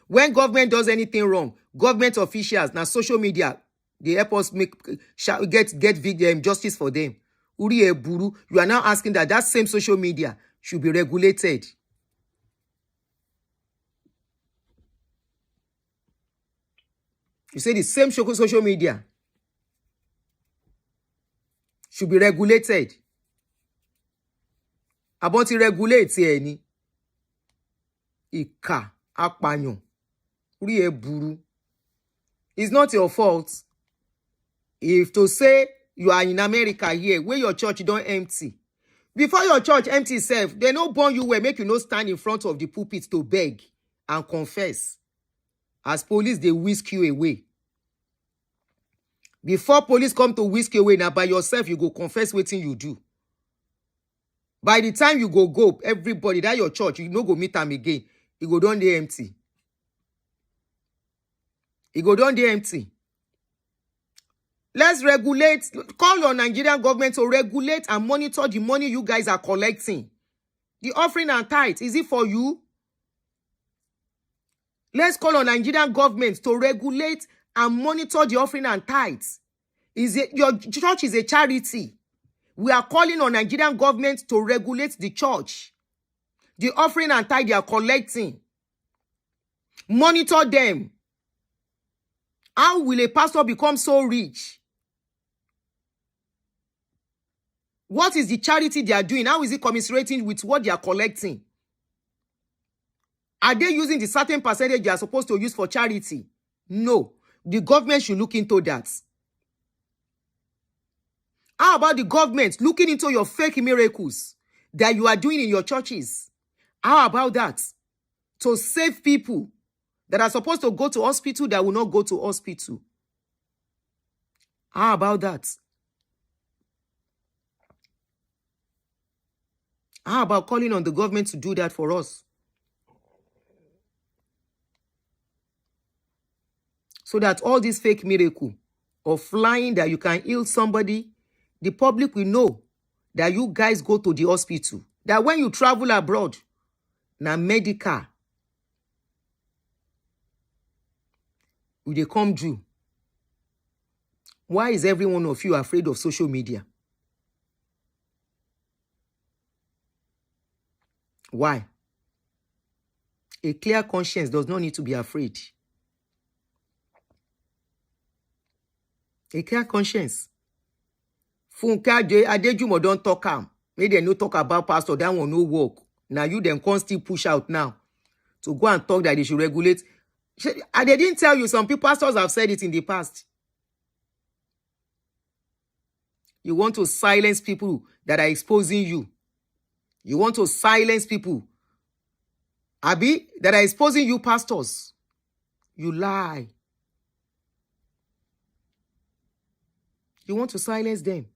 When government does anything wrong, government officials, now social media, they help us get justice for them. Uri Buru, you are now asking that same social media should be regulated. You say the same social media should be regulated. About to regulate any Ika apanyo. Uri Buru. It's not your fault. If to say you are in America here, where your church don't empty. Before your church empty itself, they no born you where make you no stand in front of the pulpit to beg and confess. As police, they whisk you away. Before police come to whisk you away, now by yourself, you go confess what you do. By the time you go, everybody, that your church, you no go meet them again. You go down there empty. You go down there empty. Let's regulate, call your Nigerian government to regulate and monitor the money you guys are collecting. The offering and tithe, is it for you? Let's call on Nigerian government to regulate and monitor the offering and tithes. Your church is a charity. We are calling on Nigerian government to regulate the church. The offering and tithe they are collecting. Monitor them. How will a pastor become so rich? What is the charity they are doing? How is it commiserating with what they are collecting? Are they using the certain percentage they are supposed to use for charity? No. The government should look into that. How about the government looking into your fake miracles that you are doing in your churches? How about that? To save people that are supposed to go to hospital that will not go to hospital. How about that? How about calling on the government to do that for us? So that all this fake miracle of flying that you can heal somebody, the public will know that you guys go to the hospital. That when you travel abroad, na medical, will they come due? Why is every one of you afraid of social media? Why? A clear conscience does not need to be afraid. A clear conscience. Funke Adejumo don't talk am. Make dem no talk about pastor, that one no work. Now you then can't still push out now to go and talk that they should regulate. And they didn't tell you, some people, pastors have said it in the past. You want to silence people that are exposing you. You want to silence people, Abi, that are exposing you, pastors. You lie. You want to silence them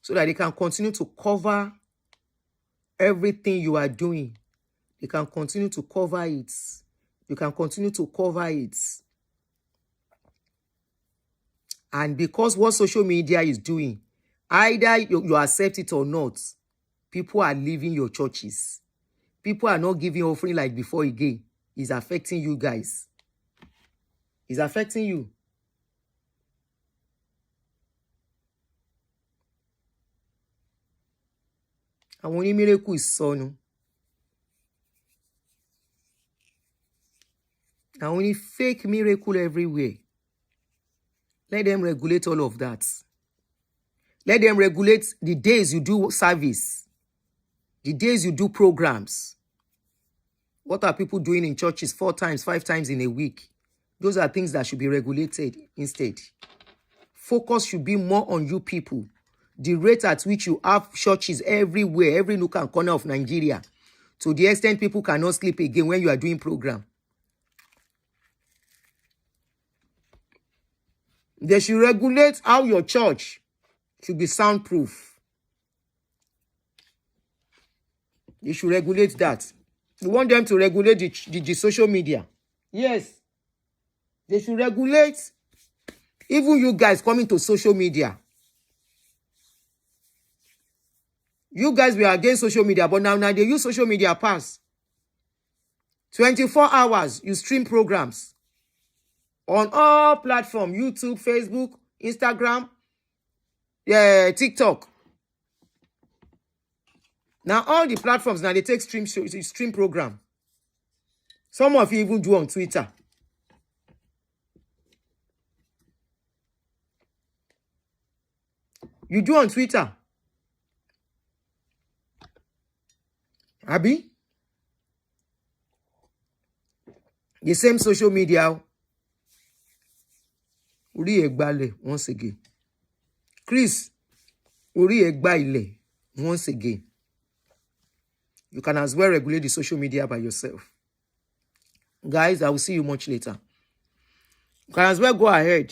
so that they can continue to cover everything you are doing. They can continue to cover it. You can continue to cover it. And because what social media is doing, either you accept it or not, people are leaving your churches. People are not giving offering like before again. It's affecting you guys. It's affecting you. And when miracle is sọnù. And only fake miracle everywhere. Let them regulate all of that. Let them regulate the days you do service, the days you do programs. What are people doing in churches 4 times, 5 times in a week? Those are things that should be regulated instead. Focus should be more on you people. The rate at which you have churches everywhere, every nook and corner of Nigeria, to the extent people cannot sleep again when you are doing program. They should regulate how your church should be soundproof. They should regulate that. You want them to regulate the social media. Yes. They should regulate even you guys coming to social media. You guys were against social media, but now they use social media pass. 24 hours, you stream programs. On all platforms, YouTube, Facebook, Instagram, TikTok. Now all the platforms, now they take stream program. Some of you even do on Twitter. You do on Twitter. Abi? The same social media. Uri Egbale once again. Chris, Uri Egbale once again. You can as well regulate the social media by yourself. Guys, I will see you much later. You can as well go ahead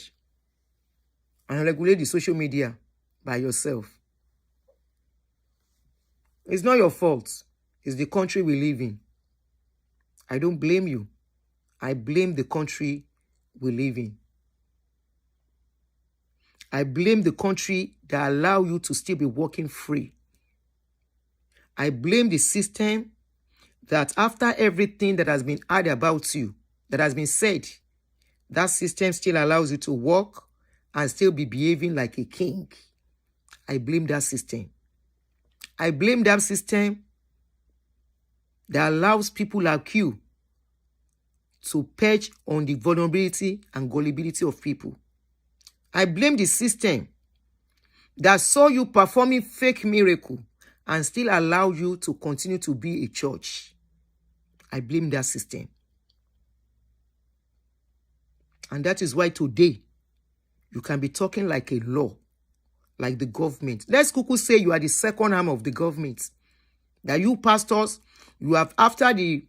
and regulate the social media by yourself. It's not your fault. It's the country we live in. I don't blame you. I blame the country we live in. I blame the country that allow you to still be working free. I blame the system that after everything that has been heard about you, that has been said, that system still allows you to work and still be behaving like a king. I blame that system. I blame that system that allows people like you to perch on the vulnerability and gullibility of people. I blame the system that saw you performing fake miracle and still allow you to continue to be a church. I blame that system. And that is why today you can be talking like a law, like the government. Let's quickly say you are the second arm of the government. That you pastors, you have after the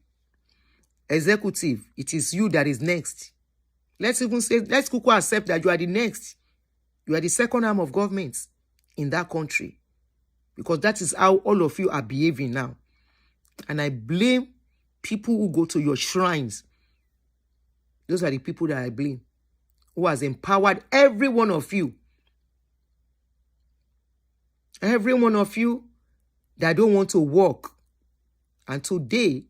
executive, it is you that is next. Let's even say, let's quickly accept that you are the next. You are the second arm of government in that country. Because that is how all of you are behaving now. And I blame people who go to your shrines. Those are the people that I blame. Who has empowered every one of you. Every one of you that don't want to work. And today,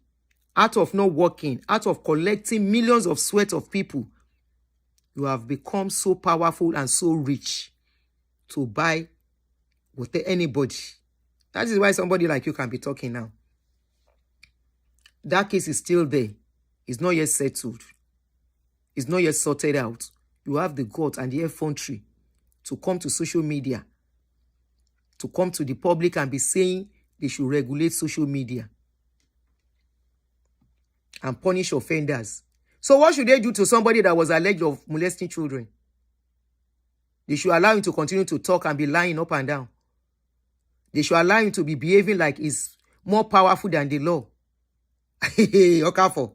out of not working, out of collecting millions of sweat of people, you have become so powerful and so rich to buy with anybody. That is why somebody like you can be talking now. That case is still there. It's not yet settled. It's not yet sorted out. you have the guts and the effrontery to come to social media, to come to the public and be saying they should regulate social media and punish offenders. So what should they do to somebody that was alleged of molesting children? They should allow him to continue to talk and be lying up and down. They should allow him to be behaving like he's more powerful than the law. Okafor.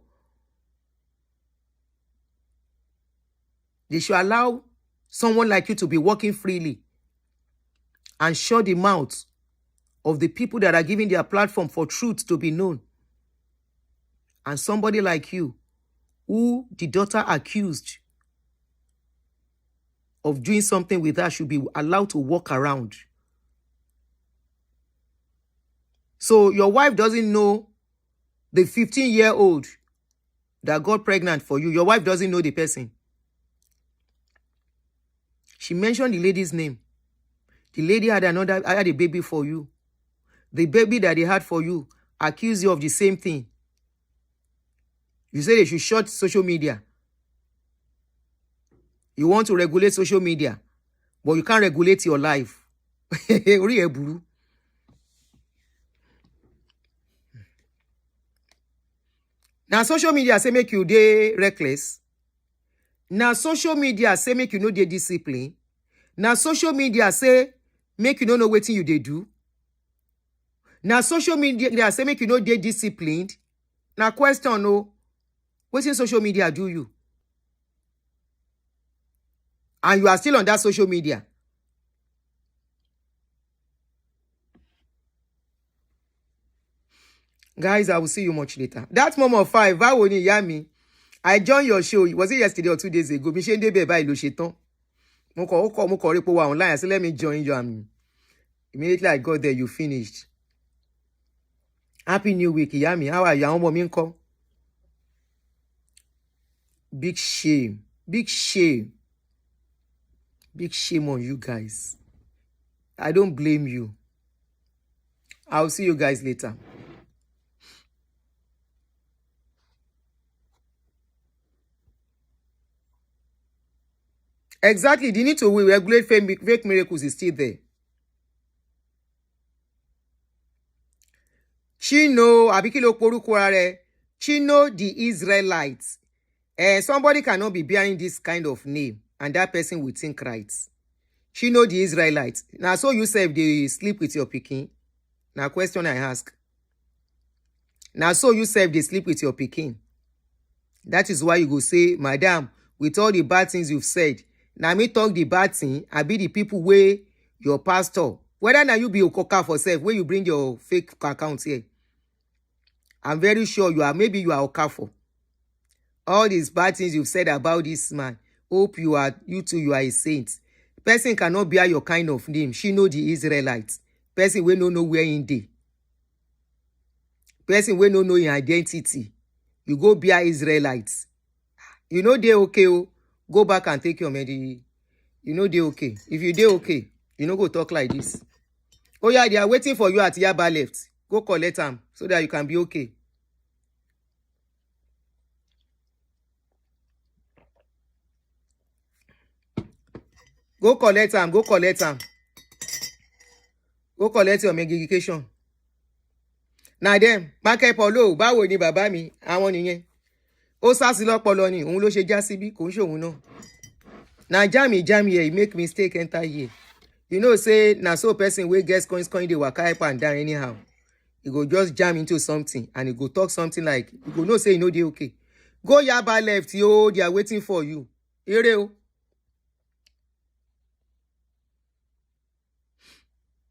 They should allow someone like you to be walking freely and shut the mouth of the people that are giving their platform for truth to be known. And somebody like you, who the daughter accused of doing something with her, should be allowed to walk around. So your wife doesn't know the 15-year-old that got pregnant for you. Your wife doesn't know the person. She mentioned the lady's name. The lady had a baby for you. The baby that they had for you accused you of the same thing. You say they should shut social media. You want to regulate social media, but you can't regulate your life. Now social media say make you dey reckless. Now social media say make you no dey discipline. Now social media say make you no know wetin you dey do. Now social media say make you no dey disciplined. Now question no, wetin social media do you? And you are still on that social media. Guys, I will see you much later. That mom of 5, báwo ni ìyá mi? I joined your show. Was it yesterday or 2 days ago? Mi ṣe ń débẹ̀ báyìí ló ṣe tán. Mo kọ rí pé wà online. I said, let me join you. Immediately I got there, you finished. Happy New Week, ìyá mi. How are you? Àwọn ọmọ mi ńkọ́? Big shame. Big shame. Big shame on you guys. I don't blame you. I'll see you guys later. Exactly. The need to regulate fake miracles is still there. Chino, abikilo porukurare. Chino the Israelites. Somebody cannot be bearing this kind of name, and that person will think right. Chino the Israelites. Now, so you say if they sleep with your pikin. Now, question I ask. Now, so you say if they sleep with your pikin. That is why you go say, Madam, with all the bad things you've said, now me talk the bad thing, I be the people where your pastor. Whether now you be Okafor self, where you bring your fake account here. I'm very sure you are, maybe you are Okafor. All these bad things you've said about this man, hope you too, you are a saint. Person cannot bear your kind of name. She know the Israelites. Person we no know where in day. Person we no know in identity. You go bear Israelites. You know they okay. Oh. Go back and take your medicine. You know they okay. If you they okay, you know go talk like this. Oh yeah, they are waiting for you at Yaba left. Go collect them so that you can be okay. Go collect them. Go collect them. Go collect your medication. Now them, Market Polo, báwo ni bàbá mi, àwọn nìyẹn. Ó sásí lọ́pọlọ ni, òun ló ṣe já síbí, kò ń ṣe òun náà. Now jam here, he make mistake enter here. You know, say, na so person wey gets coin, they waka up and down anyhow. He go just jam into something, and he go talk something like, you go know say, you know, they okay. Go Yaba left, yo, they are waiting for you. Ere o.